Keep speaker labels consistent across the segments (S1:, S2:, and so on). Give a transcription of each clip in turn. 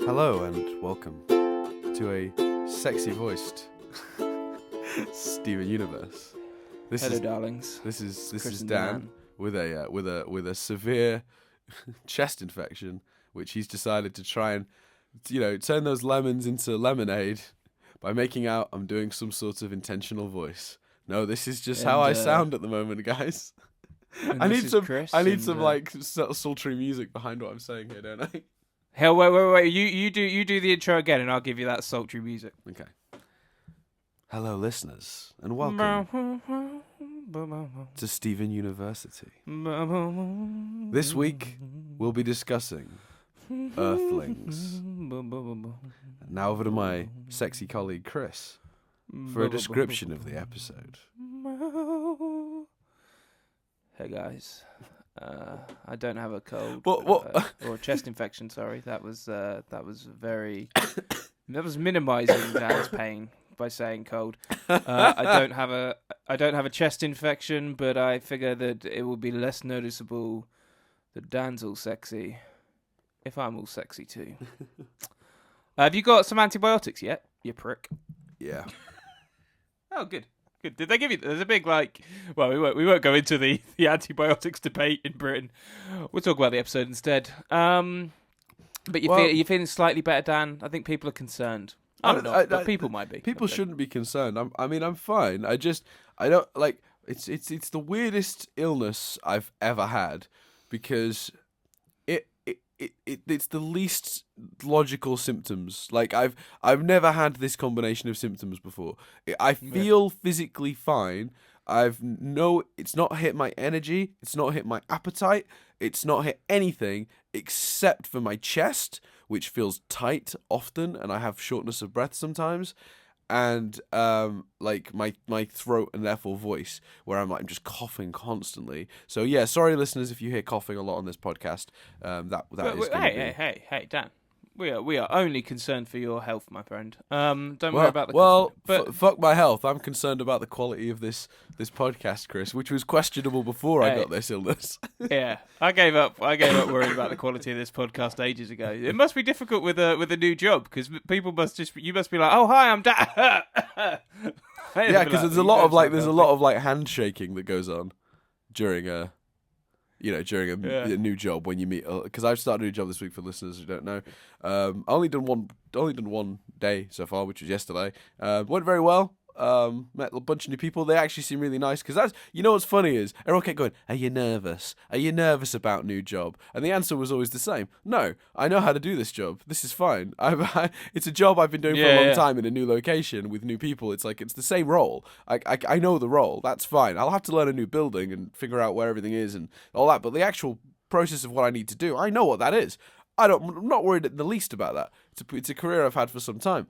S1: Hello and welcome to a sexy-voiced Steven Universe.
S2: Hello, darlings.
S1: This is
S2: Chris and
S1: Dan with a severe chest infection, which he's decided to try and turn those lemons into lemonade by making out I'm doing some sort of intentional voice. No, this is just how I sound at the moment, guys. I need some like sultry music behind what I'm saying here, don't I?
S2: Hell, wait. You do the intro again, and I'll give you that sultry music.
S1: Okay. Hello, listeners, and welcome to Steven University. This week, we'll be discussing Earthlings. Now over to my sexy colleague, Chris, for a description of the episode.
S2: Hey, guys. I don't have a cold
S1: What?
S2: or a chest infection. Sorry, that was minimising Dan's pain by saying cold. I don't have a chest infection, but I figure that it will be less noticeable that Dan's all sexy if I'm all sexy too. Have you got some antibiotics yet, you prick?
S1: Yeah.
S2: Oh, good. Did they give you? There's a big Well, we won't go into the antibiotics debate in Britain. We'll talk about the episode instead. But you're feeling slightly better, Dan. I think people are concerned. But people might be.
S1: People shouldn't be concerned. I'm fine. I don't like. It's the weirdest illness I've ever had because it's the least logical symptoms. Like I've never had this combination of symptoms before. I feel physically fine. It's not hit my energy. It's not hit my appetite. It's not hit anything except for my chest, which feels tight often, and I have shortness of breath sometimes. And like my throat and therefore voice, where I'm just coughing constantly. So yeah, sorry listeners if you hear coughing a lot on this podcast.
S2: Hey, Dan. We are only concerned for your health, my friend. Don't worry about the
S1: fuck my health. I'm concerned about the quality of this podcast, Chris, which was questionable before I got this illness.
S2: Yeah, I gave up worrying about the quality of this podcast ages ago. It must be difficult with a new job because people you must be like, oh hi, I'm Dan.
S1: Yeah, because there's a lot of handshaking that goes on during a new job when you meet. Because I've started a new job this week for listeners who don't know. Only done one day so far, which was yesterday. Went very well. Met a bunch of new people. They actually seem really nice. Because what's funny is everyone kept going, "Are you nervous? Are you nervous about new job?" And the answer was always the same: "No, I know how to do this job. This is fine. It's a job I've been doing for a long time in a new location with new people. It's the same role. I know the role. That's fine. I'll have to learn a new building and figure out where everything is and all that. But the actual process of what I need to do, I know what that is. I'm not worried in the least about that. It's a career I've had for some time."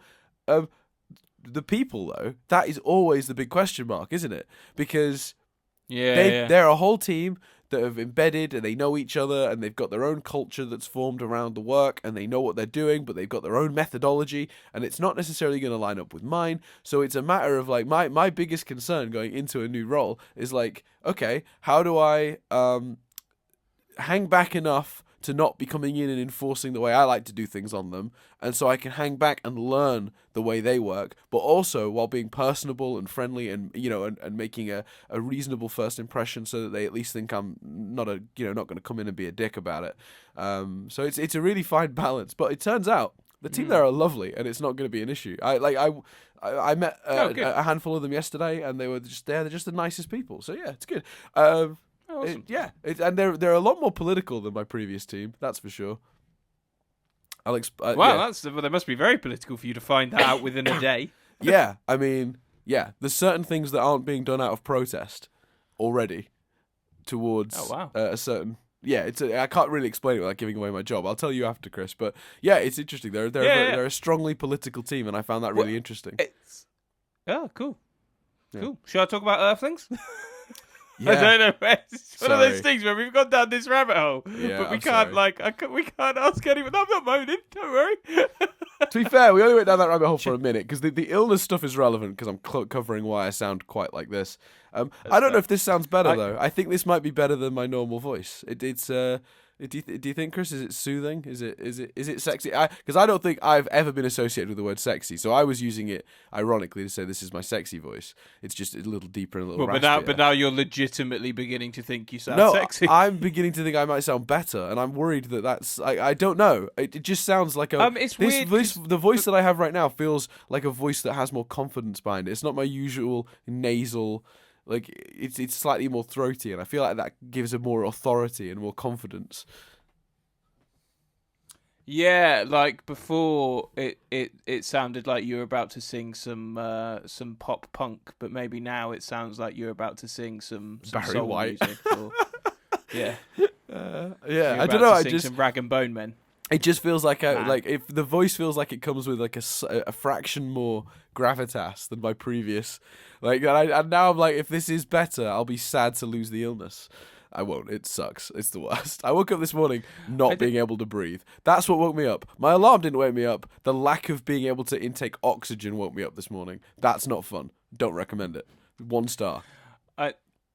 S1: The people, though, that is always the big question mark, isn't it? Because they're a whole team that have embedded and they know each other and they've got their own culture that's formed around the work and they know what they're doing, but they've got their own methodology and it's not necessarily going to line up with mine. So it's a matter of my biggest concern going into a new role is okay, how do I hang back enough to not be coming in and enforcing the way I like to do things on them, and so I can hang back and learn the way they work, but also while being personable and friendly and and making a reasonable first impression, so that they at least think I'm not going to come in and be a dick about it. So it's a really fine balance, but it turns out the team there are lovely, and it's not going to be an issue. I met a handful of them yesterday, and they're just the nicest people. So yeah, it's good.
S2: Awesome.
S1: And they're a lot more political than my previous team. That's for sure.
S2: They must be very political for you to find that out within a day.
S1: Yeah, there's certain things that aren't being done out of protest already towards a certain. Yeah, I can't really explain it without giving away my job. I'll tell you after, Chris. But yeah, it's interesting. They're a strongly political team, and I found that really interesting.
S2: Cool. Yeah. Cool. Should I talk about Earthlings?
S1: Yeah.
S2: I don't know. It's one of those things where we've gone down this rabbit hole, but we can't we can't ask anyone. I'm not moaning. Don't worry.
S1: To be fair, we only went down that rabbit hole for a minute because the illness stuff is relevant because I'm covering why I sound quite like this. I don't know if this sounds better though. I think this might be better than my normal voice. It's Do you think, Chris, is it soothing? Is it sexy? Because I don't think I've ever been associated with the word sexy, so I was using it ironically to say this is my sexy voice. It's just a little deeper and a little raspier.
S2: But now you're legitimately beginning to think you sound
S1: No,
S2: sexy.
S1: I'm beginning to think I might sound better, and I'm worried that's. I don't know. It just sounds like a.
S2: It's weird.
S1: The voice that I have right now feels like a voice that has more confidence behind it. It's not my usual nasal. Like it's slightly more throaty, and I feel like that gives it more authority and more confidence.
S2: Yeah, like before, it sounded like you were about to sing some pop punk, but maybe now it sounds like you're about to sing some
S1: Barry
S2: soul
S1: White.
S2: music. Or, yeah,
S1: yeah. I don't know.
S2: Some Rag and Bone Men.
S1: It just feels like if the voice feels like it comes with like a fraction more gravitas than my previous, and now I'm like, if this is better, I'll be sad to lose the illness. I won't. It sucks. It's the worst. I woke up this morning not being able to breathe. That's what woke me up. My alarm didn't wake me up. The lack of being able to intake oxygen woke me up this morning. That's not fun. Don't recommend it. 1 star.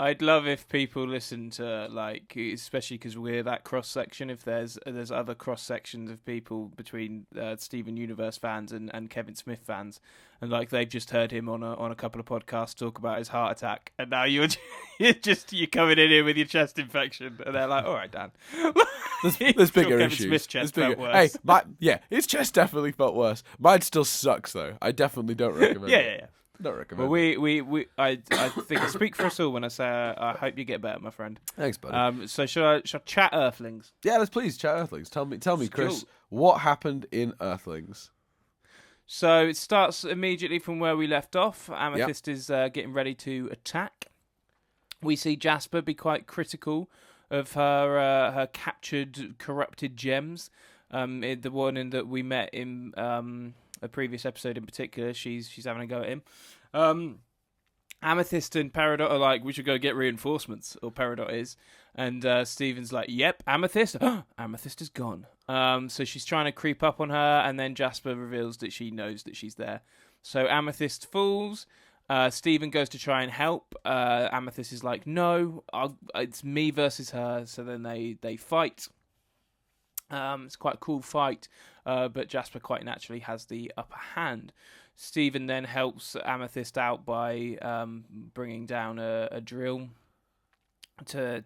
S2: I'd love if people listen to, like, especially because we're that cross section. If there's other cross sections of people between Steven Universe fans and Kevin Smith fans, and like they've just heard him on a couple of podcasts talk about his heart attack, and now you're coming in here with your chest infection, and they're like, all right, Dan.
S1: There's bigger
S2: Kevin
S1: issues.
S2: Smith's chest felt worse.
S1: Hey, his chest definitely felt worse. Mine still sucks though. I definitely don't recommend it.
S2: Yeah.
S1: Don't recommend.
S2: Well, I think I speak for us all when I say I hope you get better, my friend.
S1: Thanks, buddy.
S2: So shall I chat Earthlings?
S1: Yeah, let's please chat Earthlings. Tell me, Chris,
S2: Cool.
S1: what happened in Earthlings?
S2: So it starts immediately from where we left off. Amethyst is getting ready to attack. We see Jasper be quite critical of her captured, corrupted gems. The one in that we met in a previous episode in particular, she's having a go at him. Amethyst and Peridot are like, we should go get reinforcements, or Peridot is. And Steven's like, yep, Amethyst. Amethyst is gone. So she's trying to creep up on her, and then Jasper reveals that she knows that she's there. So Amethyst falls. Steven goes to try and help. Amethyst is like, no, it's me versus her. So then they fight. It's quite a cool fight, but Jasper quite naturally has the upper hand. Steven then helps Amethyst out by bringing down a drill to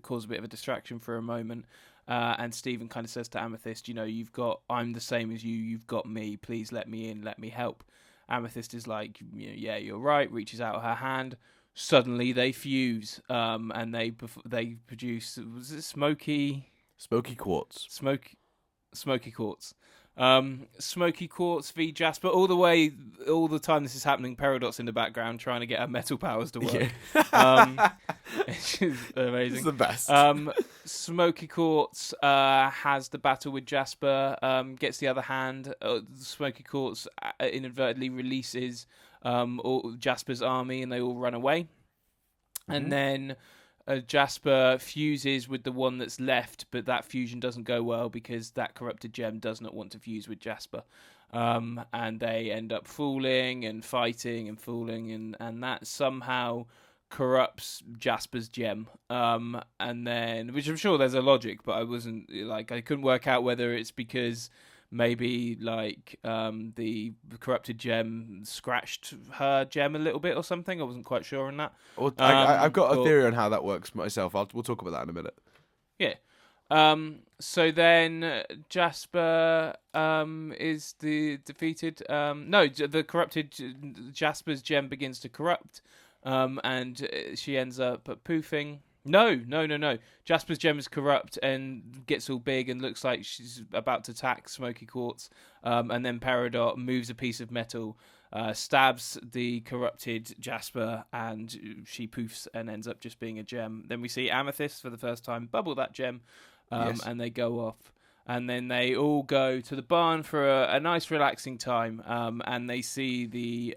S2: cause a bit of a distraction for a moment. And Steven kind of says to Amethyst, I'm the same as you, you've got me, please let me in, let me help. Amethyst is like, yeah, you're right, reaches out her hand. Suddenly they fuse, and they produce, was it smoky quartz. Smoky quartz. Smoky quartz v Jasper. All the time this is happening, Peridot's in the background trying to get her metal powers to work. Yeah. It's amazing.
S1: It's the best.
S2: Smoky quartz has the battle with Jasper, gets the other hand. Smoky quartz inadvertently releases all Jasper's army, and they all run away. Mm-hmm. And then Jasper fuses with the one that's left, but that fusion doesn't go well because that corrupted gem does not want to fuse with Jasper. And they end up falling and fighting and falling, and that somehow corrupts Jasper's gem. And then, which I'm sure there's a logic, but I couldn't work out whether it's because maybe the corrupted gem scratched her gem a little bit or something. I wasn't quite sure on that.
S1: I've got a theory on how that works myself. We'll talk about that in a minute.
S2: Yeah. So then Jasper is defeated. No, the corrupted Jasper's gem begins to corrupt, and she ends up poofing. No. Jasper's gem is corrupt and gets all big and looks like she's about to attack Smoky Quartz. And then Peridot moves a piece of metal, stabs the corrupted Jasper, and she poofs and ends up just being a gem. Then we see Amethyst for the first time bubble that gem, yes. And they go off. And then they all go to the barn for a nice relaxing time, and they see the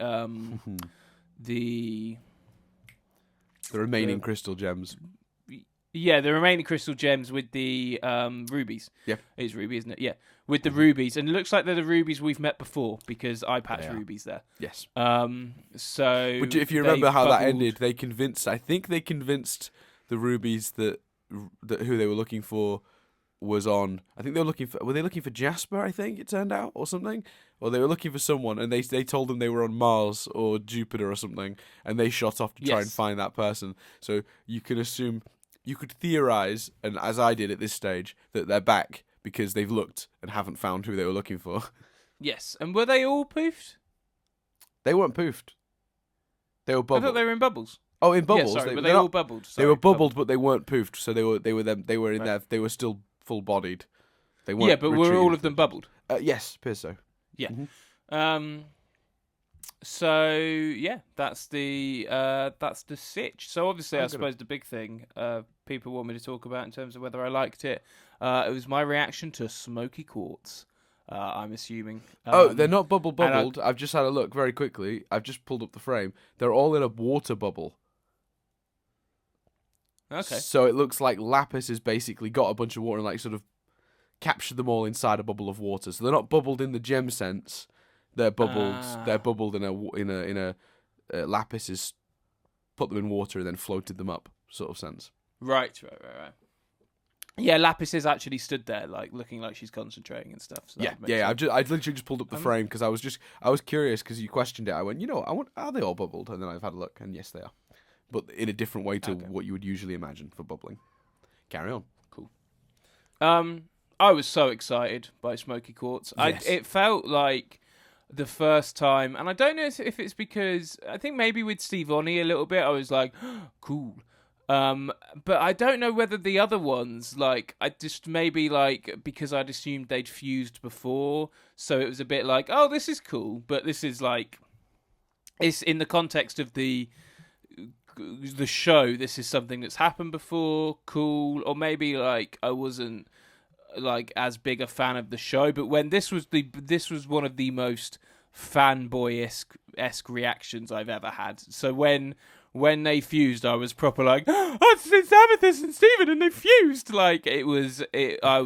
S1: remaining crystal gems.
S2: Yeah, the remaining crystal gems with the rubies.
S1: Yeah.
S2: It's ruby, isn't it? Yeah, with the rubies. And it looks like they're the rubies we've met before because I patched rubies there.
S1: Yes.
S2: So
S1: if you remember how that ended, they convinced the rubies that who they were looking for was on. I think they were they looking for Jasper? I think it turned out, or something. Or they were looking for someone, and they told them they were on Mars or Jupiter or something, and they shot off to try and find that person. So you can assume, you could theorize, and as I did at this stage, that they're back because they've looked and haven't found who they were looking for.
S2: Yes, and were they all poofed?
S1: They weren't poofed. They were
S2: I
S1: bubbled.
S2: thought they were in bubbles.
S1: Oh, in bubbles.
S2: Yeah, sorry, were they all bubbled?
S1: They were bubbled, but they weren't poofed. So they were in there. They were still full bodied. They weren't.
S2: Yeah, but were all of them bubbled?
S1: Yes, appears so.
S2: Yeah.
S1: Mm-hmm.
S2: So yeah, that's the sitch. So obviously, I suppose the big thing people want me to talk about in terms of whether I liked it, it was my reaction to Smoky Quartz. I'm assuming.
S1: They're not bubbled. I've just had a look very quickly. I've just pulled up the frame. They're all in a water bubble.
S2: Okay.
S1: So it looks like Lapis has basically got a bunch of water and like sort of captured them all inside a bubble of water. So they're not bubbled in the gem sense. They're bubbled. They're bubbled in a Lapis has put them in water and then floated them up sort of sense.
S2: Right. Yeah, Lapis is actually stood there, like looking like she's concentrating and stuff. So
S1: yeah. I literally just pulled up the frame because I was curious because you questioned it. I went, are they all bubbled? And then I've had a look, and yes, they are, but in a different way to what you would usually imagine for bubbling. Carry on.
S2: Cool. I was so excited by Smoky Quartz.
S1: Yes.
S2: It felt like the first time, and I don't know if it's because I think maybe with Steve Oni a little bit, I was like, cool. But I don't know whether the other ones, like, I just maybe like because I'd assumed they'd fused before, so it was a bit like, oh, this is cool, but this is like, it's in the context of the show. This is something that's happened before, cool, or maybe like I wasn't like as big a fan of the show, but when this was one of the most fanboy-esque reactions I've ever had. So when they fused, I was proper like, oh, it's Amethyst and Steven, and they fused. Like I was very
S1: I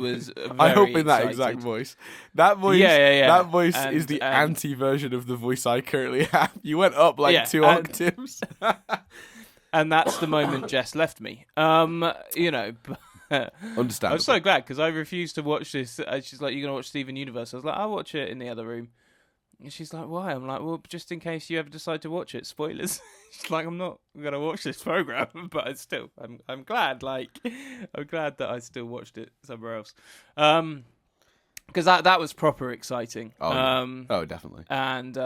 S1: hope in that
S2: excited.
S1: exact voice. That voice, That voice is the anti-version of the voice I currently have. You went up like 2 octaves.
S2: And that's the moment Jess left me.
S1: Understandable.
S2: I'm so glad because I refused to watch this. She's like, "You're gonna watch Steven Universe?" I was like, "I'll watch it in the other room." And she's like, "Why?" I'm like, "Well, just in case you ever decide to watch it. Spoilers." She's like, "I'm not gonna watch this program, but I'm glad. Like, I'm glad that I still watched it somewhere else." Because that was proper exciting.
S1: Oh, definitely.
S2: And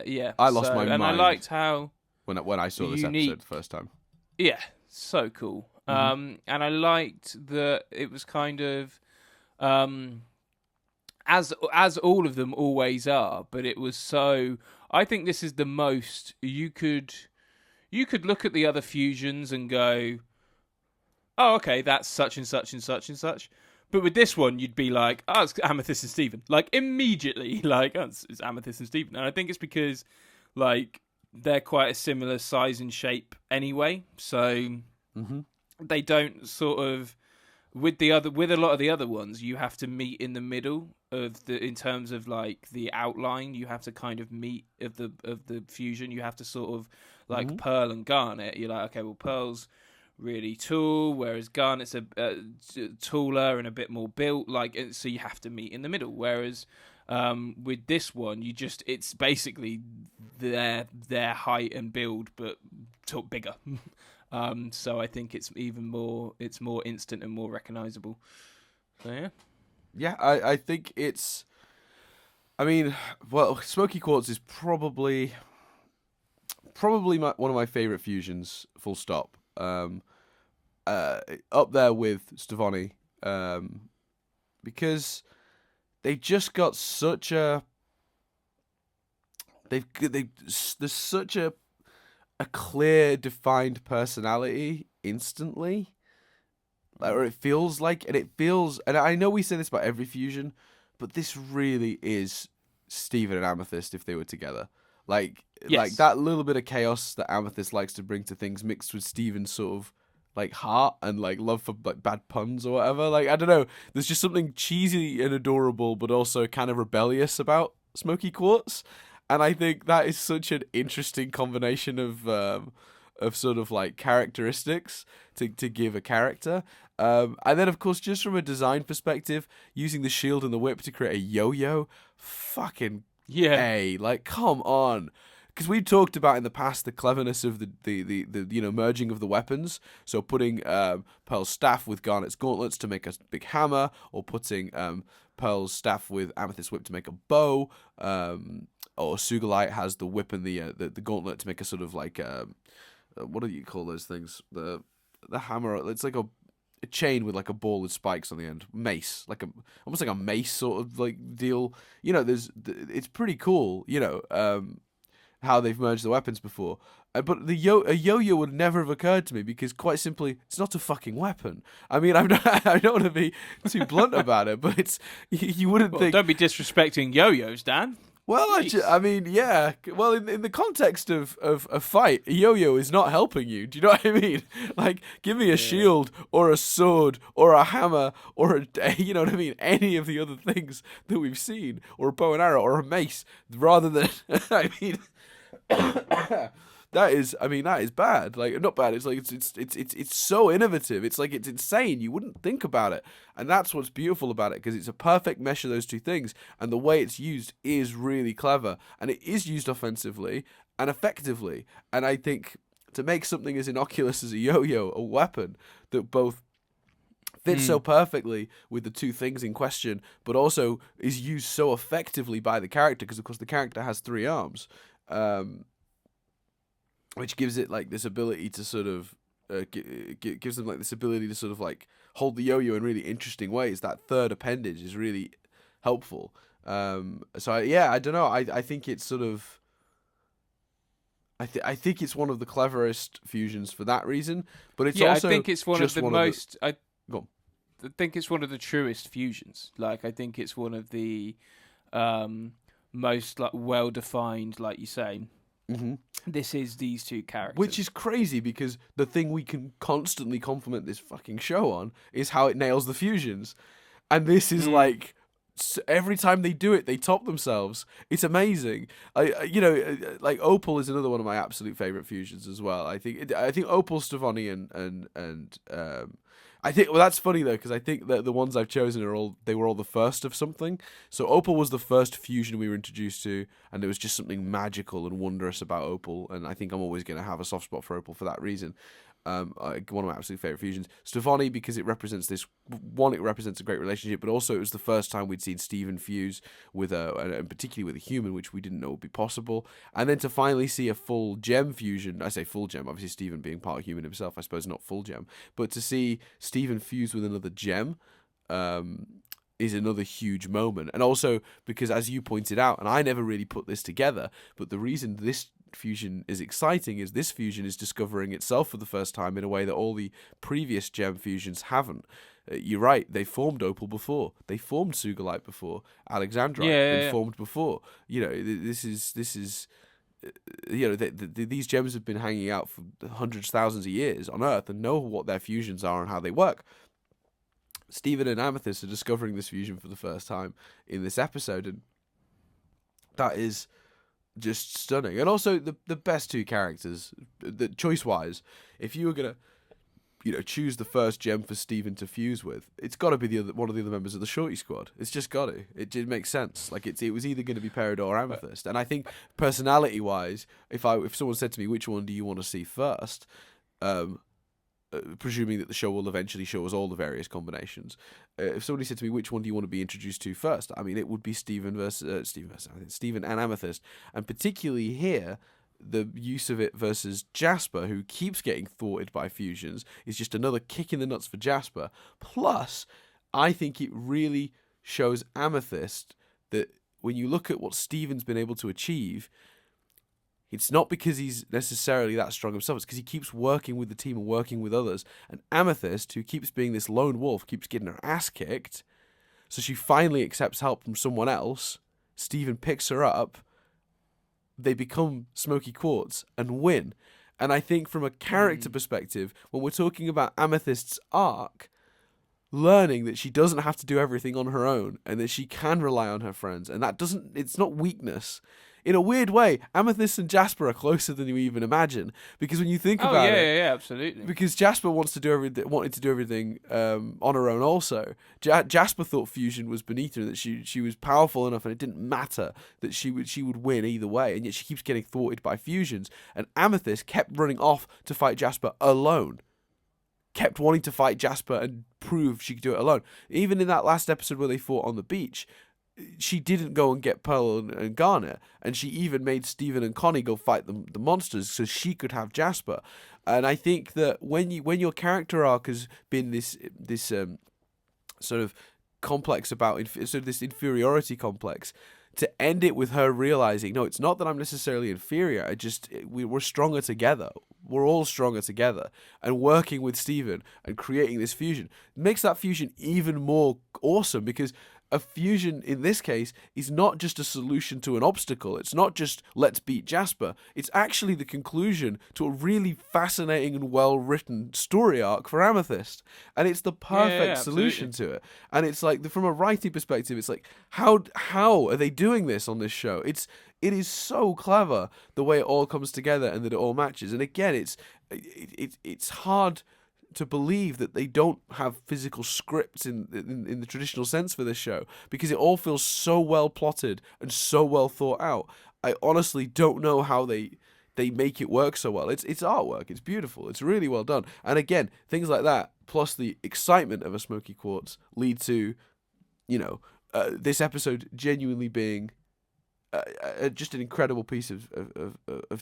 S2: yeah,
S1: I lost my mind.
S2: And I liked how
S1: when I saw this episode the first time.
S2: Yeah, so cool. And I liked that it was kind of as all of them always are, but it was so. I think this is the most you could look at the other fusions and go, oh, okay, that's such and such and such and such. But with this one, you'd be like, oh, it's Amethyst and Steven. Like immediately, like oh, it's Amethyst and Steven. And I think it's because like they're quite a similar size and shape anyway, so. They don't sort of with a lot of the other ones you have to meet in the middle of in terms of like the outline. You have to kind of meet of the fusion. You have to sort of like Pearl and Garnet. You're like, okay, well, Pearl's really tall, whereas Garnet's a taller and a bit more built. Like, so you have to meet in the middle. Whereas with this one, it's basically their height and build, but bigger. So I think it's more instant and more recognizable. So yeah.
S1: Yeah, I think it's. I mean, well, Smoky Quartz is probably one of my favorite fusions. Full stop. Up there with Stevoni, because they just got such a. There's such a clear, defined personality instantly, or it feels like, and I know we say this about every fusion, but this really is Steven and Amethyst if they were together. Like,
S2: yes.
S1: Like that little bit of chaos that Amethyst likes to bring to things, mixed with Steven's sort of like heart and like love for like bad puns or whatever. Like, I don't know, there's just something cheesy and adorable, but also kind of rebellious about Smoky Quartz. And I think that is such an interesting combination of of sort of like characteristics to give a character. And then, of course, just from a design perspective, using the shield and the whip to create a yo-yo, fucking
S2: Yeah.
S1: like, come on. Because we've talked about in the past the cleverness of the merging of the weapons. So putting Pearl's staff with Garnet's gauntlets to make a big hammer, or putting Pearl's staff with Amethyst's whip to make a bow, or Sugalite has the whip and the gauntlet to make a sort of like what do you call those things? The hammer. It's like a chain with like a ball with spikes on the end. Mace, like almost like a mace sort of like deal. It's pretty cool. How they've merged the weapons before. But a yo-yo would never have occurred to me because, quite simply, it's not a fucking weapon. I mean, I don't want to be too blunt about it, but it's you wouldn't think.
S2: Don't be disrespecting yo-yos, Dan.
S1: Well, I mean, yeah. Well, in the context of a fight, a yo-yo is not helping you. Do you know what I mean? Like, give me a shield or a sword or a hammer or you know what I mean? Any of the other things that we've seen, or a bow and arrow or a mace, rather than I mean. That is bad. Like, not bad. It's like it's so innovative. It's like it's insane. You wouldn't think about it, and that's what's beautiful about it, because it's a perfect mesh of those two things. And the way it's used is really clever, and it is used offensively and effectively. And I think to make something as innocuous as a yo-yo a weapon that both fits so perfectly with the two things in question, but also is used so effectively by the character, because of course the character has 3 arms. Which gives it like this ability to sort of gives them like this ability to sort of like hold the yo-yo in really interesting ways. That third appendage is really helpful. I don't know. I think it's sort of. I think it's one of the cleverest fusions for that reason, but it's also
S2: I think it's one of the most.
S1: Go on.
S2: I think it's one of the truest fusions. Like, I think it's one of the most like well-defined, like you say.
S1: Mm-hmm.
S2: This is these two characters.
S1: Which is crazy, because the thing we can constantly compliment this fucking show on is how it nails the fusions. And this is like, every time they do it, they top themselves. It's amazing. Like Opal is another one of my absolute favorite fusions as well. I think Opal, Stefani, and I think, well, that's funny though, because I think that the ones I've chosen were all the first of something. So Opal was the first fusion we were introduced to, and there was just something magical and wondrous about Opal, and I think I'm always going to have a soft spot for Opal for that reason. One of my absolute favorite fusions. Stefani, because it represents a great relationship, but also it was the first time we'd seen Steven fuse with and particularly with a human, which we didn't know would be possible. And then to finally see a full gem fusion, I say full gem, obviously Steven being part human himself, I suppose not full gem, but to see Steven fuse with another gem, is another huge moment. And also because, as you pointed out, and I never really put this together, but the reason this fusion is exciting is this fusion is discovering itself for the first time in a way that all the previous gem fusions haven't. You're right, they formed Opal before, they formed Sugalite before, Alexandrite been formed before. This is these gems have been hanging out for hundreds, thousands of years on Earth and know what their fusions are and how they work. Steven and Amethyst are discovering this fusion for the first time in this episode, and that is just stunning. And also the best two characters, the choice-wise, if you were gonna, choose the first gem for Steven to fuse with, it's got to be one of the other members of the Shorty Squad. It's just got to. It makes sense. Like it was either going to be Peridot or Amethyst. And I think personality-wise, if someone said to me, which one do you want to see first, presuming that the show will eventually show us all the various combinations, if somebody said to me, which one do you want to be introduced to first? I mean, it would be Steven and Amethyst. And particularly here, the use of it versus Jasper, who keeps getting thwarted by fusions, is just another kick in the nuts for Jasper. Plus, I think it really shows Amethyst that when you look at what Steven's been able to achieve, it's not because he's necessarily that strong himself. It's because he keeps working with the team and working with others. And Amethyst, who keeps being this lone wolf, keeps getting her ass kicked. So she finally accepts help from someone else. Steven picks her up. They become Smoky Quartz and win. And I think from a character perspective, when we're talking about Amethyst's arc, learning that she doesn't have to do everything on her own and that she can rely on her friends, and it's not weakness. in a weird way, Amethyst and Jasper are closer than you even imagine. Because when you think
S2: Oh
S1: about
S2: yeah,
S1: it,
S2: yeah, absolutely.
S1: because Jasper wanted to do everything on her own. Also, Jasper thought fusion was beneath her, and that she was powerful enough, and it didn't matter that she would win either way. And yet she keeps getting thwarted by fusions. And Amethyst kept running off to fight Jasper alone. Kept wanting to fight Jasper and prove she could do it alone. Even in that last episode where they fought on the beach, she didn't go and get Pearl and Garnet, and she even made Steven and Connie go fight the monsters so she could have Jasper. And I think that when your character arc has been this sort of complex about this inferiority complex, to end it with her realizing, no, it's not that I'm necessarily inferior. We're stronger together. We're all stronger together, and working with Steven and creating this fusion makes that fusion even more awesome, because a fusion in this case is not just a solution to an obstacle. It's not just let's beat Jasper. It's actually the conclusion to a really fascinating and well-written story arc for Amethyst. And it's the perfect solution to it. And it's like, from a writing perspective, it's like, how are they doing this on this show? It is so clever the way it all comes together and that it all matches. And again, it's hard to believe that they don't have physical scripts in the traditional sense for this show, because it all feels so well plotted and so well thought out. I honestly don't know how they make it work so well. It's artwork. It's beautiful. It's really well done. And again, things like that, plus the excitement of a Smoky Quartz, lead to, this episode genuinely being just an incredible piece of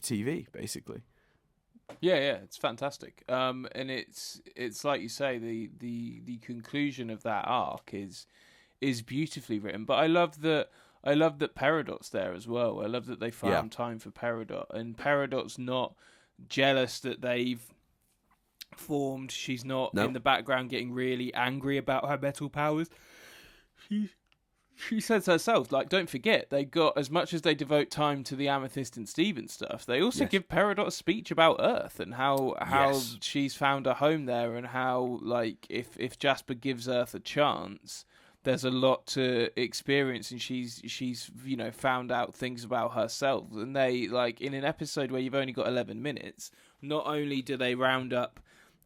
S1: TV, basically.
S2: Yeah, it's fantastic. And it's like you say, the conclusion of that arc is beautifully written. But I love that Peridot's there as well. I love that they found time for Peridot, and Peridot's not jealous that they've formed. She's not in the background getting really angry about her metal powers. She says herself, like, don't forget, they got, as much as they devote time to the Amethyst and Steven stuff, they also give Peridot a speech about Earth and how she's found a home there, and how, like, if Jasper gives Earth a chance, there's a lot to experience, and she's found out things about herself. And they, like, in an episode where you've only got 11 minutes, not only do they round up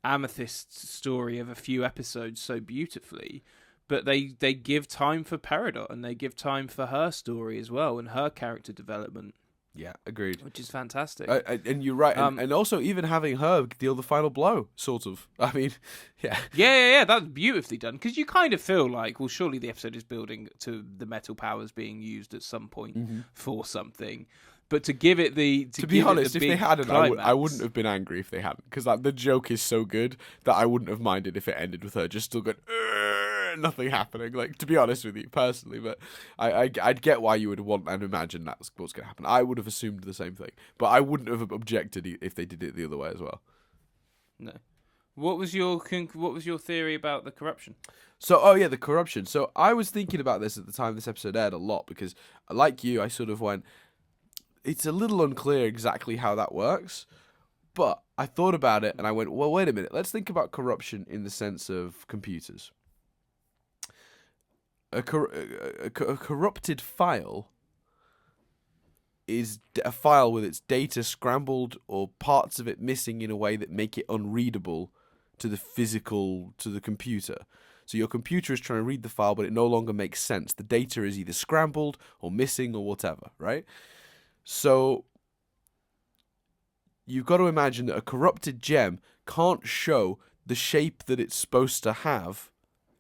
S2: Amethyst's story of a few episodes so beautifully, but they give time for Peridot, and they give time for her story as well, and her character development.
S1: Yeah, agreed.
S2: Which is fantastic.
S1: And you're right. And also even having her deal the final blow, sort of. I mean, yeah.
S2: Yeah, that's beautifully done. Because you kind of feel like, well, surely the episode is building to the metal powers being used at some point for something. But to give it
S1: to be honest, if they hadn't, I wouldn't have been angry if they hadn't. Because the joke is so good that I wouldn't have minded if it ended with her just still going, nothing happening. Like, to be honest with you, personally, but I'd get why you would want and imagine that's what's going to happen. I would have assumed the same thing, but I wouldn't have objected if they did it the other way as well.
S2: No. What was your theory about the corruption?
S1: So, the corruption. So I was thinking about this at the time this episode aired a lot, because, like you, I sort of went, it's a little unclear exactly how that works. But I thought about it and I went, well, wait a minute. Let's think about corruption in the sense of computers. A corrupted file is a file with its data scrambled or parts of it missing in a way that make it unreadable to the computer. So your computer is trying to read the file, but it no longer makes sense. The data is either scrambled or missing or whatever, right? So you've got to imagine that a corrupted gem can't show the shape that it's supposed to have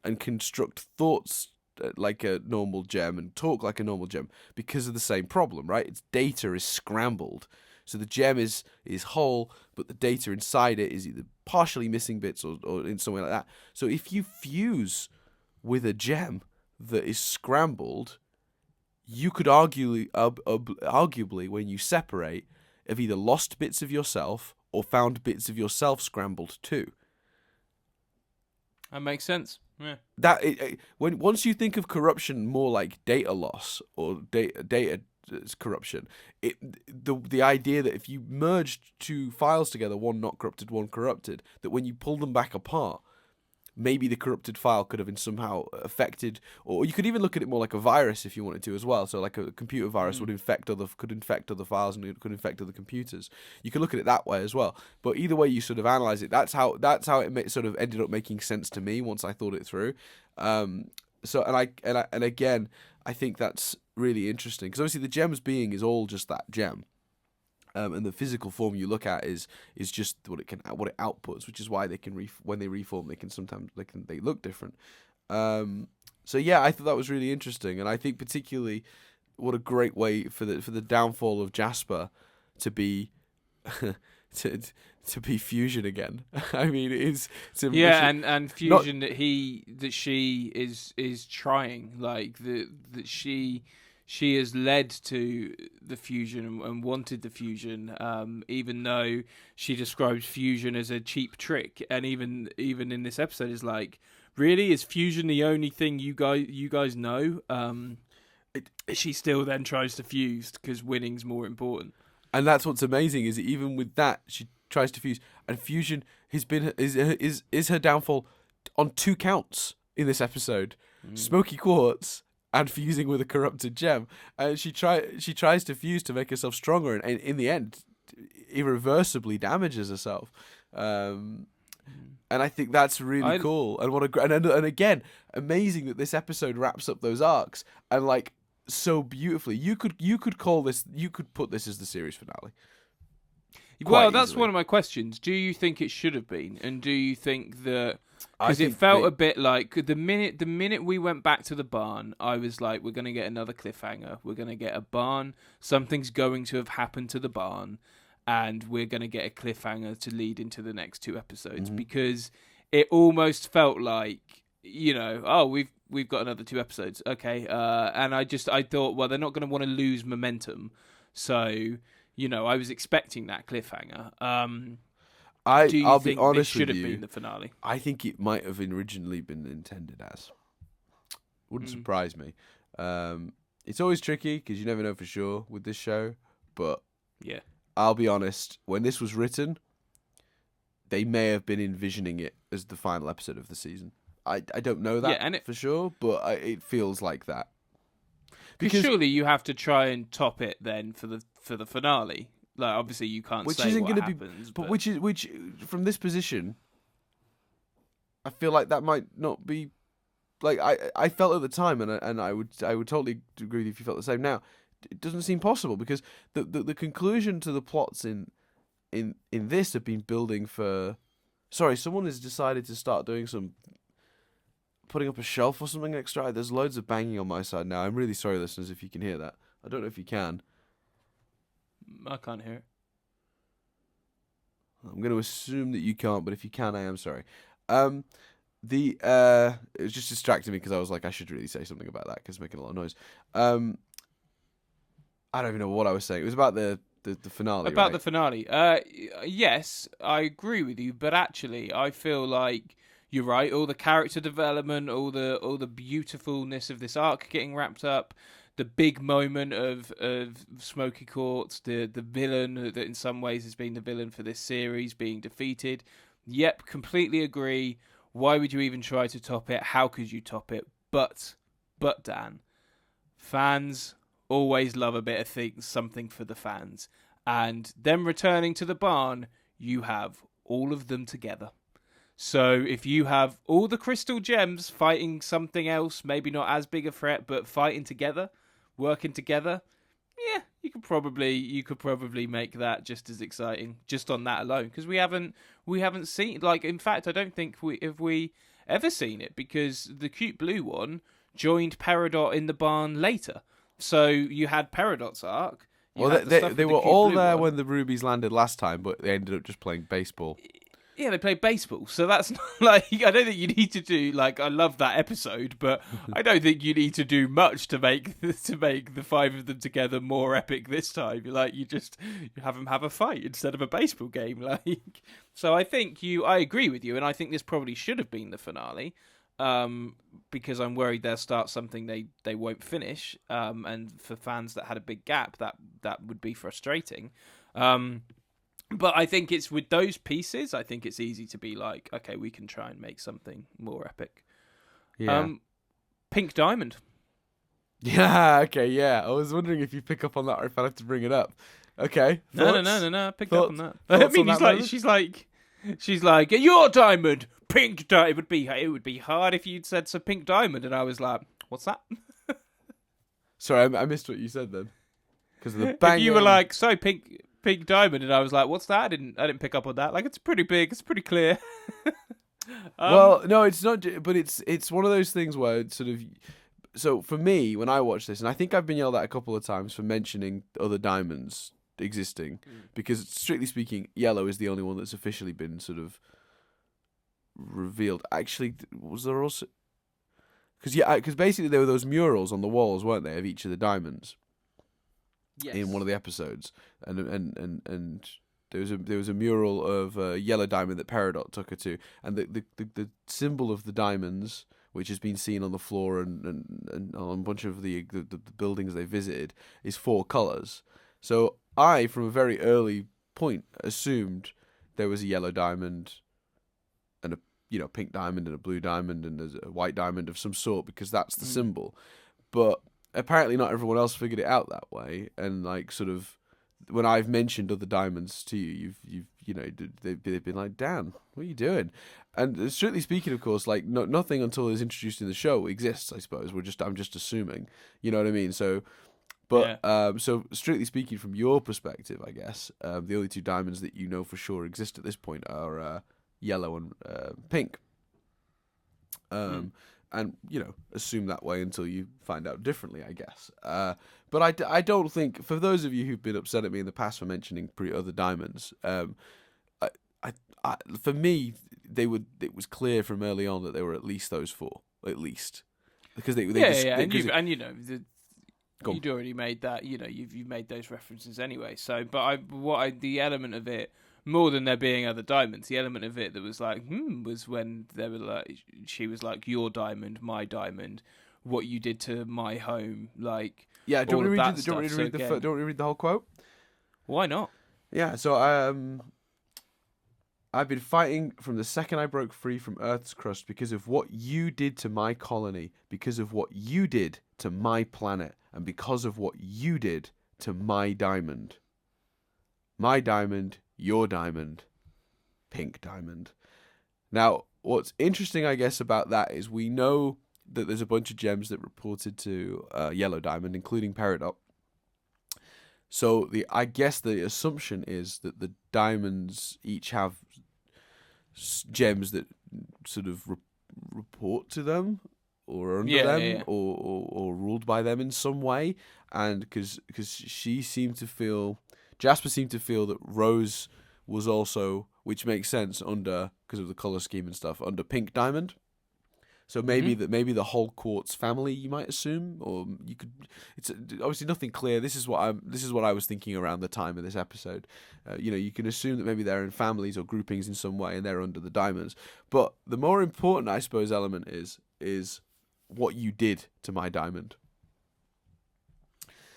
S1: and construct thoughts like a normal gem and talk like a normal gem because of the same problem, right? Its data is scrambled. So the gem is whole, but the data inside it is either partially missing bits or in some way like that. So if you fuse with a gem that is scrambled, you could arguably, when you separate, have either lost bits of yourself or found bits of yourself scrambled too.
S2: That makes sense. Yeah.
S1: Once you think of corruption more like data loss or data corruption, the idea that if you merged two files together, one not corrupted, one corrupted, that when you pull them back apart, maybe the corrupted file could have been somehow affected, or you could even look at it more like a virus if you wanted to as well. So like a computer virus could infect other files, and it could infect other computers. You could look at it that way as well. But either way you sort of analyze it, that's how it sort of ended up making sense to me once I thought it through. And again, I think that's really interesting because obviously the gem's being is all just that gem. And the physical form you look at is just what it outputs, which is why they can when they reform they look different. So yeah, I thought that was really interesting, and I think particularly what a great way for the downfall of Jasper to be to be Fusion again. I mean, it's
S2: and Fusion that she is trying, like that she has led to the fusion and wanted the fusion, even though she describes fusion as a cheap trick. And even in this episode is like, really, is fusion the only thing you guys know? She still then tries to fuse because winning's more important.
S1: And that's what's amazing is that even with that, she tries to fuse, and fusion is her downfall on 2 counts in this episode: smoky quartz and fusing with a corrupted gem. And she tries to fuse to make herself stronger, and in the end, irreversibly damages herself. And I think that's really cool. And and again, amazing that this episode wraps up those arcs and like so beautifully. You could put this as the series finale.
S2: Well, that's one of my questions. Do you think it should have been, and do you think that? Because it felt a bit like the minute we went back to the barn, I was like, we're going to get another cliffhanger. We're going to get a barn. Something's going to have happened to the barn, and we're going to get a cliffhanger to lead into the next 2 episodes. Because it almost felt like, we've got another 2 episodes. Okay. And I thought, well, they're not going to want to lose momentum. So, I was expecting that cliffhanger. I'll be honest with you. Should have been the finale?
S1: I think it might have originally been intended as. Wouldn't surprise me. It's always tricky because you never know for sure with this show. But
S2: yeah,
S1: I'll be honest. When this was written, they may have been envisioning it as the final episode of the season. I don't know that for sure, but it feels like that.
S2: Because surely you have to try and top it then for the finale. Like, obviously you can't say what happens.
S1: But which from this position, I feel like that might not be. Like I felt at the time, and I would totally agree with you if you felt the same now. It doesn't seem possible because the conclusion to the plots in this have been building for. Sorry, someone has decided to start doing putting up a shelf or something extra. There's loads of banging on my side now. I'm really sorry, listeners, if you can hear that. I don't know if you can.
S2: I can't hear it.
S1: I'm going to assume that you can't, but if you can, I am sorry. It was just distracting me because I was like, I should really say something about that because it's making a lot of noise. I don't even know what I was saying. It was about the finale.
S2: About
S1: right?
S2: the finale. Yes, I agree with you, but actually, I feel like you're right. All the character development, all the beautifulness of this arc getting wrapped up. The big moment of Smoky Quartz, the villain that in some ways has been the villain for this series being defeated. Yep, completely agree. Why would you even try to top it? How could you top it? But Dan, fans always love a bit of something for the fans. And them returning to the barn, you have all of them together. So if you have all the crystal gems fighting something else, maybe not as big a threat, but fighting together, working together, yeah, you could probably make that just as exciting just on that alone, because we haven't seen, like, in fact I don't think we ever seen it, because the cute blue one joined Peridot in the barn later. So you had Peridot's arc.
S1: Well, they were all there when the rubies landed last time, but they ended up just playing baseball.
S2: Yeah, they play baseball, so that's not like, I don't think you need to do, like, I love that episode, but I don't think you need to do much to make the 5 of them together more epic this time. You have them have a fight instead of a baseball game, like. So I think I agree with you, and I think this probably should have been the finale, because I'm worried they'll start something they won't finish, and for fans that had a big gap, that would be frustrating. But I think it's with those pieces, I think it's easy to be like, okay, we can try and make something more epic.
S1: Yeah.
S2: Pink diamond.
S1: Yeah. Okay. Yeah. I was wondering if you pick up on that or if I'd have to bring it up. Okay.
S2: No.
S1: Thoughts?
S2: I picked up on that. I
S1: Thoughts
S2: mean,
S1: on that moment?
S2: she's like, your diamond, pink diamond. It would be hard if you'd said so pink diamond, and I was like, what's that?
S1: Sorry, I missed what you said then. Because of the bang.
S2: If you were like, so pink diamond, and I was like, what's that? I didn't pick up on that. Like, it's pretty big. It's pretty clear.
S1: Well, no, it's not. But it's one of those things where it's sort of. So for me, when I watch this, and I think I've been yelled at a couple of times for mentioning other diamonds existing, because strictly speaking, yellow is the only one that's officially been sort of revealed. Actually, was there also? Because basically there were those murals on the walls, weren't they, of each of the diamonds in one of the episodes, and there was a mural of a yellow diamond that Peridot took her to, and the symbol of the diamonds, which has been seen on the floor and on a bunch of the buildings they visited, is 4 colours. So I, from a very early point, assumed there was a yellow diamond and a pink diamond and a blue diamond and there's a white diamond of some sort, because that's the symbol. But apparently not everyone else figured it out that way, and like sort of when I've mentioned other diamonds to you, they've been like, Dan, what are you doing? And strictly speaking, of course, like nothing until it's introduced in the show exists. I suppose I'm just assuming, you know what I mean? So, but so strictly speaking, from your perspective, I guess the only 2 diamonds that you know for sure exist at this point are yellow and pink. And assume that way until you find out differently, I guess. But I don't think, for those of you who've been upset at me in the past for mentioning other diamonds, for me, it was clear from early on that there were at least those 4, at least, because you'd
S2: already made that, you've made those references anyway. So, but the element of it, more than there being other diamonds, the element of it that was like, was when they were like, she was like, your diamond, my diamond, what you did to my home, like,
S1: yeah. Do you want me to read the whole quote?
S2: Why not?
S1: Yeah. So I've been fighting from the second I broke free from Earth's crust because of what you did to my colony, because of what you did to my planet, and because of what you did to my diamond. My diamond, your diamond, pink diamond. Now, what's interesting, I guess, about that is we know that there's a bunch of gems that reported to yellow diamond, including Peridot. So I guess the assumption is that the diamonds each have gems that sort of report to them or under them. Or ruled by them in some way. And because Jasper seemed to feel that Rose was also, which makes sense because of the color scheme and stuff, under pink diamond. So maybe the whole Quartz family, you might assume, or you could. It's obviously nothing clear. This is what I was thinking around the time of this episode. You can assume that maybe they're in families or groupings in some way, and they're under the diamonds. But the more important, I suppose, element is what you did to my diamond.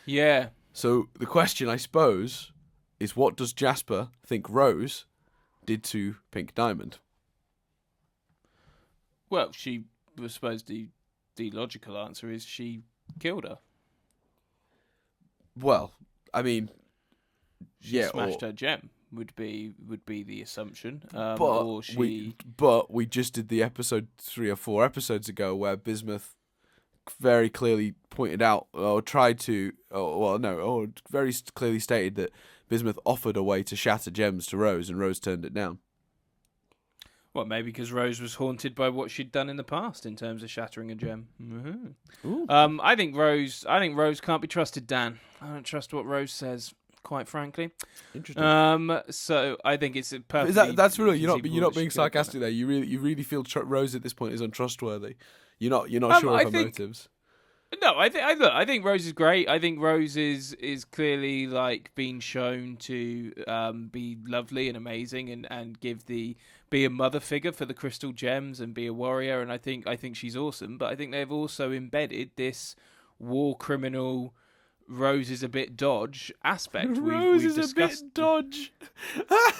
S2: Yeah.
S1: So the question, I suppose, is what does Jasper think Rose did to Pink Diamond?
S2: Well, I suppose the logical answer is she killed her.
S1: Well, I mean,
S2: she smashed her gem would be the assumption.
S1: But we just did the episode 3 or 4 episodes ago where Bismuth very clearly pointed out or very clearly stated that Bismuth offered a way to shatter gems to Rose and Rose turned it down.
S2: Well, maybe because Rose was haunted by what she'd done in the past in terms of shattering a gem. Mm-hmm. I think Rose can't be trusted, Dan. I don't trust what Rose says, quite frankly.
S1: Interesting.
S2: So I think it's a perfect.
S1: That's real. You're not being sarcastic there. You really feel Rose at this point is untrustworthy. You're not sure of her motives.
S2: No, I think Rose is great. I think Rose is clearly like being shown to be lovely and amazing and be a mother figure for the crystal gems and be a warrior, and I think she's awesome. But I think they've also embedded this war criminal Rose is a bit dodge aspect.
S1: Rose
S2: we've
S1: is a bit dodge.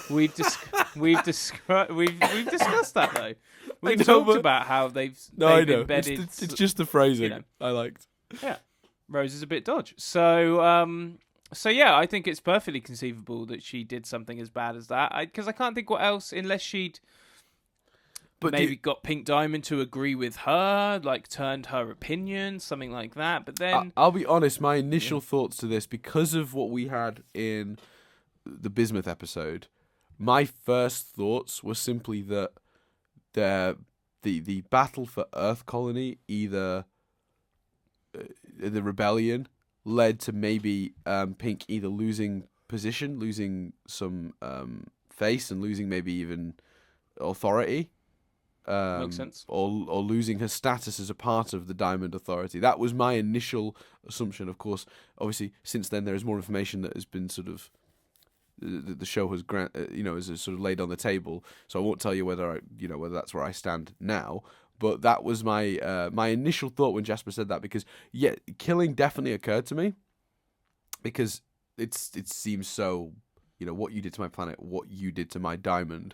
S2: We've discussed that though. We've
S1: know,
S2: talked
S1: but-
S2: about how they've
S1: I know.
S2: embedded.
S1: It's just the phrasing
S2: you know.
S1: I liked.
S2: Yeah, Rose is a bit dodge. So yeah, I think it's perfectly conceivable that she did something as bad as that. Because I can't think what else, unless she'd maybe got Pink Diamond to agree with her, like turned her opinion, something like that. But then
S1: I'll be honest, my initial thoughts to this, because of what we had in the Bismuth episode, my first thoughts were simply that the battle for Earth Colony, either the rebellion, led to maybe Pink either losing position, losing some face, and losing maybe even authority.
S2: Makes sense.
S1: Or losing her status as a part of the Diamond Authority. That was my initial assumption. Of course, obviously, since then there is more information that has been sort of the show has is sort of laid on the table. So I won't tell you whether whether that's where I stand now. But that was my my initial thought when Jasper said that, because killing definitely occurred to me, because it seems so, what you did to my planet, what you did to my diamond.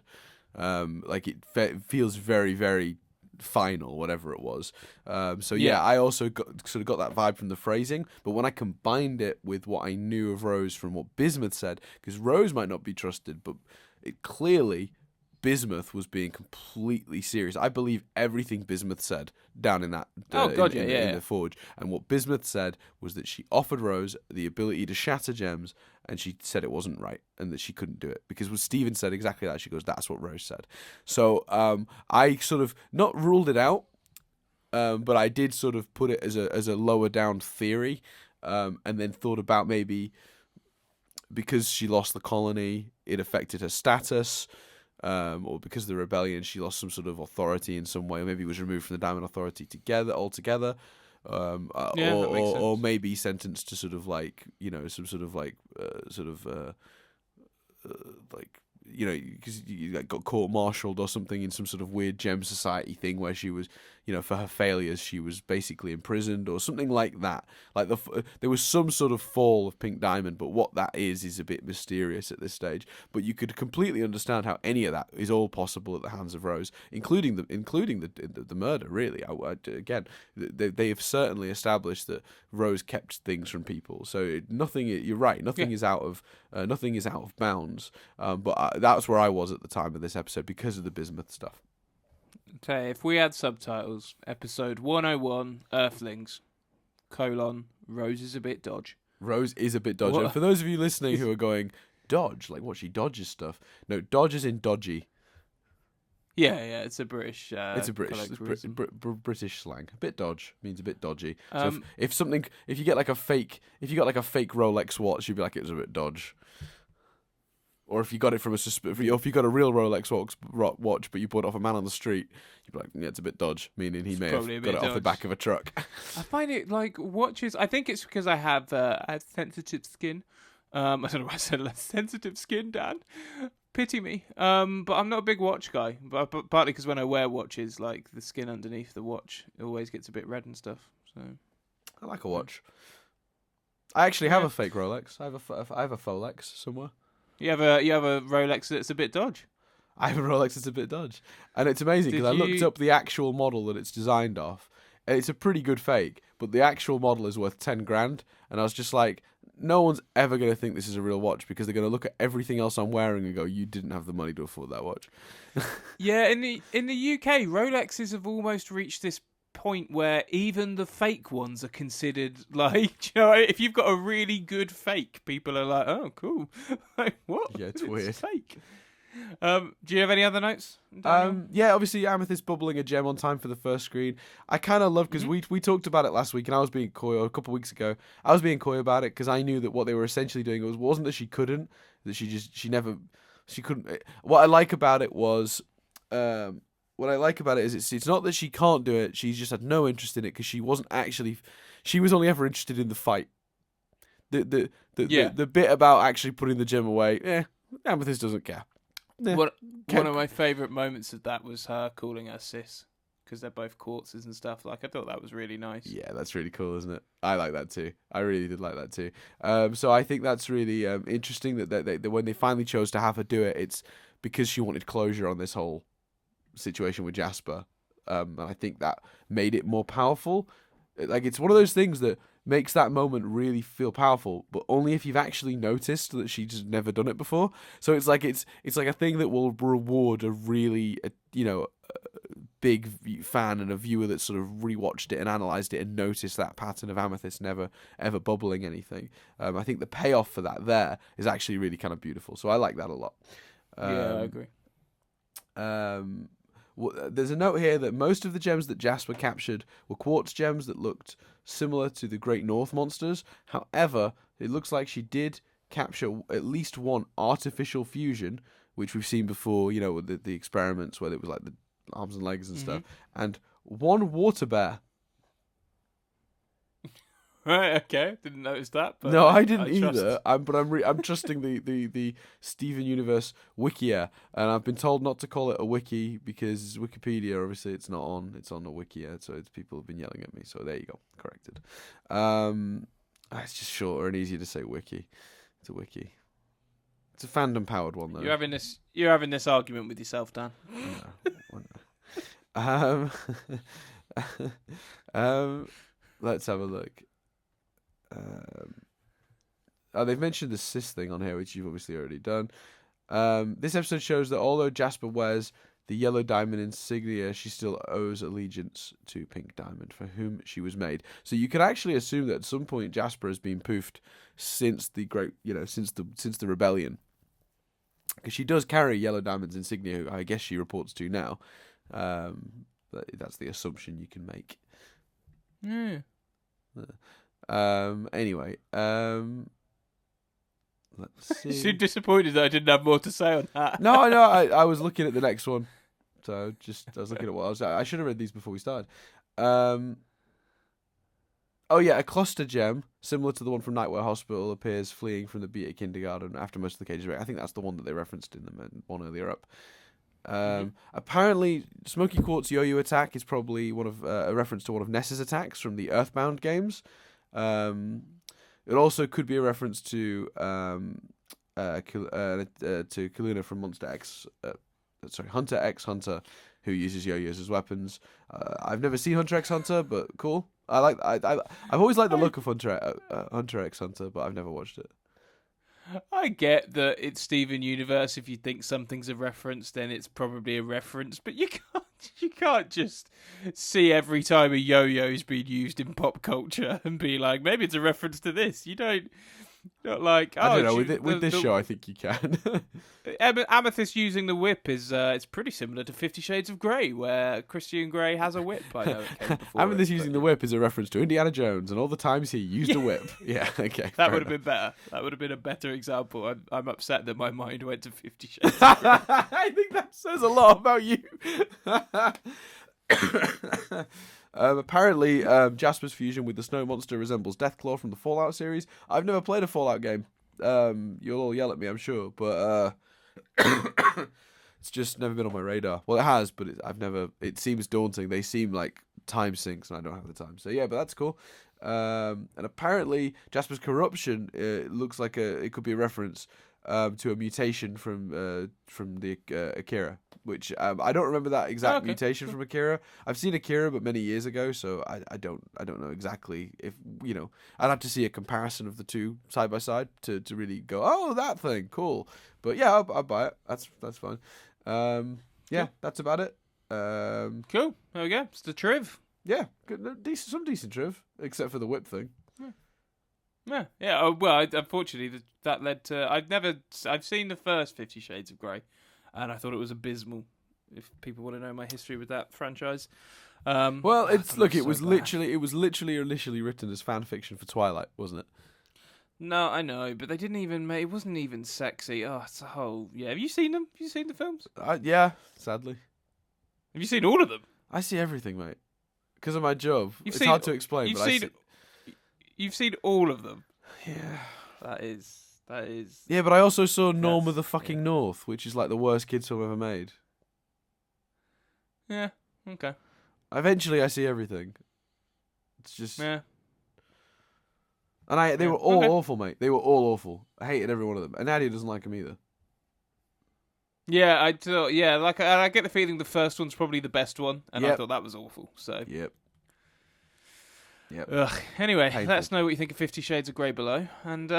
S1: Like it feels very, very final, whatever it was. I also got that vibe from the phrasing, but when I combined it with what I knew of Rose from what Bismuth said, because Rose might not be trusted, but it clearly Bismuth was being completely serious. I believe everything Bismuth said down in that in the forge. And what Bismuth said was that she offered Rose the ability to shatter gems, and she said it wasn't right and that she couldn't do it, because what Steven said exactly that. She goes, "That's what Rose said." So I sort of not ruled it out, but I did sort of put it as a lower down theory, and then thought about maybe because she lost the colony, it affected her status. Or because of the rebellion, she lost some sort of authority in some way, or maybe was removed from the Diamond Authority altogether, or maybe sentenced to sort of like, some sort of like, because you got court-martialed or something in some sort of weird gem society thing where she was, for her failures, she was basically imprisoned or something like that. Like there was some sort of fall of Pink Diamond, but what that is a bit mysterious at this stage. But you could completely understand how any of that is all possible at the hands of Rose, including the murder. Really, again, they have certainly established that Rose kept things from people. So nothing. You're right. Nothing is out of bounds. But that's where I was at the time of this episode because of the Bismuth stuff.
S2: Okay, if we had subtitles, episode 101, Earthlings, : Rose is a bit dodge.
S1: Rose is a bit dodgy. And for those of you listening who are going, dodge, like what, she dodges stuff? No, dodge is in dodgy.
S2: Yeah, it's a British.
S1: It's a British slang. A bit dodge means a bit dodgy. So if you get like a fake Rolex watch, you'd be like, it was a bit dodge. Or if you got it from if you got a real Rolex watch, but you bought it off a man on the street, you'd be like, yeah, it's a bit dodge, meaning he may have got it off the back of a truck.
S2: I find it like watches. I think it's because I have sensitive skin. I don't know why I said sensitive skin, Dan. Pity me. But I'm not a big watch guy. But partly because when I wear watches, like the skin underneath the watch, it always gets a bit red and stuff. So
S1: I like a watch. I actually have a fake Rolex. I have a Folex somewhere.
S2: You have a Rolex that's a bit dodge.
S1: I have a Rolex that's a bit dodge, and it's amazing because I looked up the actual model that it's designed off, and it's a pretty good fake. But the actual model is worth $10,000, and I was just like, no one's ever going to think this is a real watch because they're going to look at everything else I'm wearing and go, you didn't have the money to afford that watch.
S2: Yeah, in the UK, Rolexes have almost reached this point where even the fake ones are considered like, if you've got a really good fake, people are like, oh, cool. Like, what?
S1: Yeah, it's weird.
S2: Fake. Do you have any other notes,
S1: Daniel? Yeah, obviously Amethyst bubbling a gem on time for the first screen. I kind of love, because we talked about it last week, and I was being coy, or a couple of weeks ago. I was being coy about it because I knew that what they were essentially doing wasn't that she couldn't, that she couldn't. What I like about it was, it's not that she can't do it. She just had no interest in it because she was only ever interested in the fight. The bit about actually putting the gem away, Amethyst doesn't care.
S2: One of my favourite moments of that was her calling her sis. because they're both quartzes and stuff. Like, I thought that was really nice.
S1: Yeah, that's really cool, isn't it? I like that too. I really did like that too. So I think that's really interesting that when they finally chose to have her do it, it's because she wanted closure on this whole situation with Jasper. And I think that made it more powerful. Like, it's one of those things that makes that moment really feel powerful, but only if you've actually noticed that she's never done it before. So it's like a thing that will reward a really big fan and a viewer that sort of rewatched it and analysed it and noticed that pattern of Amethyst never ever bubbling anything. I think the payoff for that there is actually really kind of beautiful. So I like that a lot.
S2: Yeah, I agree.
S1: There's a note here that most of the gems that Jasper captured were quartz gems that looked similar to the Great North monsters. However, it looks like she did capture at least one artificial fusion, which we've seen before, with the experiments where it was like the arms and legs and stuff, and one water bear.
S2: Right, okay, didn't notice that. But
S1: No, I didn't either. I'm trusting the Steven Universe Wikia, and I've been told not to call it a wiki because Wikipedia, obviously, it's not on. It's on a Wikia, so people have been yelling at me. So there you go, corrected. It's just shorter and easier to say wiki. It's a wiki. It's a fandom powered one though.
S2: You're having this argument with yourself, Dan.
S1: Let's have a look. They've mentioned the cis thing on here, which you've obviously already done. This episode shows that although Jasper wears the yellow diamond insignia, she still owes allegiance to Pink Diamond, for whom she was made. So you could actually assume that at some point Jasper has been poofed since the since the rebellion, because she does carry yellow diamond's insignia, who I guess she reports to now. That's the assumption you can make.
S2: Yeah.
S1: Anyway, let's see.
S2: You seem disappointed that I didn't have more to say on that.
S1: No, I was looking at the next one, so I was looking at what I should have read these before we started. Oh yeah, a cluster gem similar to the one from Nightmare Hospital appears fleeing from the Beta Kindergarten after most of the cages break. I think that's the one that they referenced in the one earlier up. Apparently, Smoky Quartz Yo-Yo attack is probably one of a reference to one of Ness's attacks from the Earthbound games. It also could be a reference to Kaluna from Monster X. Hunter X Hunter, who uses yo-yos as weapons. I've never seen Hunter X Hunter, but cool. I've always liked the look of Hunter X Hunter, but I've never watched it.
S2: I get that it's Steven Universe. If you think something's a reference, then it's probably a reference. But you can't just see every time a yo-yo's been used in pop culture and be like, maybe it's a reference to this. You don't. Not like,
S1: I don't know. With this show, I think you can.
S2: Amethyst using the whip is it's pretty similar to 50 Shades of Grey, where Christian Grey has a whip. I know it came before.
S1: Amethyst using the whip is a reference to Indiana Jones and all the times he used a whip. Yeah, okay.
S2: That would have been better. That would have been a better example. I'm upset that my mind went to 50 Shades of Grey.
S1: I think that says a lot about you. Apparently, Jasper's fusion with the snow monster resembles Deathclaw from the Fallout series. I've never played a Fallout game. You'll all yell at me, I'm sure, but it's just never been on my radar. Well, it has, but I've never. It seems daunting. They seem like time sinks, and I don't have the time. So yeah, but that's cool. And apparently, Jasper's corruption looks like it could be a reference to a mutation from the Akira, which I don't remember that exact mutation from Akira. I've seen Akira, but many years ago, so I don't know exactly if I'd have to see a comparison of the two side by side to really go, oh, that thing, cool. But yeah, I'll buy it. That's fine. Yeah, that's about it.
S2: Cool. There we go. It's the triv.
S1: Yeah, good, some decent triv, except for the whip thing.
S2: Yeah. Well, unfortunately, that led to I've seen the first 50 Shades of Grey, and I thought it was abysmal. If people want to know my history with that franchise,
S1: well, it was literally initially written as fan fiction for Twilight, wasn't it?
S2: No, I know, but they didn't even make. It wasn't even sexy. Oh, it's a whole. Yeah, have you seen them? Have you seen the films?
S1: Yeah, sadly.
S2: Have you seen all of them?
S1: I see everything, mate. Because of my job, it's hard to explain.
S2: You've seen all of them.
S1: Yeah,
S2: that is.
S1: Yeah, but I also saw Norm of the fucking North, which is like the worst kids film ever made.
S2: Yeah. Okay.
S1: Eventually, I see everything. It's just...
S2: Yeah.
S1: And they
S2: Yeah.
S1: were all
S2: Okay.
S1: awful, mate. They were all awful. I hated every one of them. And Nadia doesn't like them either.
S2: Yeah, I thought. Yeah, like I get the feeling the first one's probably the best one, and I
S1: Yep.
S2: thought that was awful. So.
S1: Yep.
S2: Ugh. Anyway,
S1: Painful.
S2: let us know what you think of 50 Shades of Grey below, and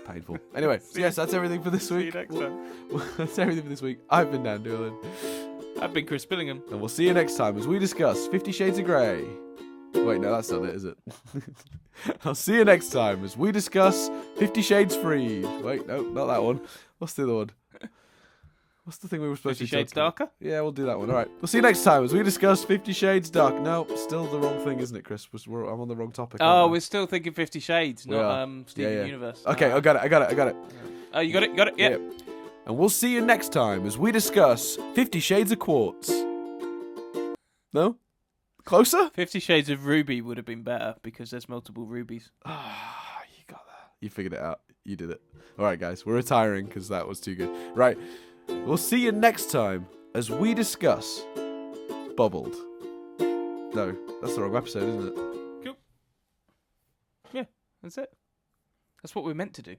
S1: Painful. Anyway, so yes, that's everything for this
S2: see you
S1: week.
S2: next time.
S1: That's everything for this week. I've been Dan Doolin.
S2: I've been Chris Billingham.
S1: And we'll see you next time as we discuss 50 Shades of Grey. Wait, no, that's not it, is it? I'll see you next time as we discuss 50 Shades Freed. Wait, no, not that one. What's the other one? What's the thing we were supposed
S2: 50
S1: to be
S2: Shades
S1: talking about?
S2: Darker?
S1: Yeah, we'll do that one. All right. We'll see you next time as we discuss 50 Shades Dark. No, still the wrong thing, isn't it, Chris? I'm on the wrong topic.
S2: Oh,
S1: aren't I?
S2: we're still thinking 50 Shades,
S1: We are.
S2: not Steven
S1: Yeah.
S2: Universe.
S1: Okay, I got it.
S2: Oh, you got it? Yeah.
S1: Yep. And we'll see you next time as we discuss 50 Shades of Quartz. No? Closer?
S2: 50 Shades of Ruby would have been better because there's multiple rubies.
S1: Ah, you got that. You figured it out. You did it. All right, guys. We're retiring because that was too good. Right. We'll see you next time as we discuss Bubbled. No, that's the wrong episode, isn't it?
S2: Cool. Yeah, that's it. That's what we're meant to do.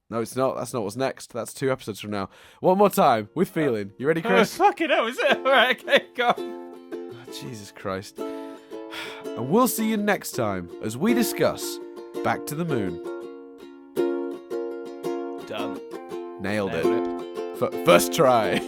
S1: No, it's not. That's not what's next. That's 2 episodes from now. One more time with feeling. You ready, Chris?
S2: Oh, fucking hell, is it? All right, okay, go on.
S1: Oh, Jesus Christ. And we'll see you next time as we discuss Back to the Moon.
S2: Done.
S1: Nailed
S2: Nailed
S1: it. First try.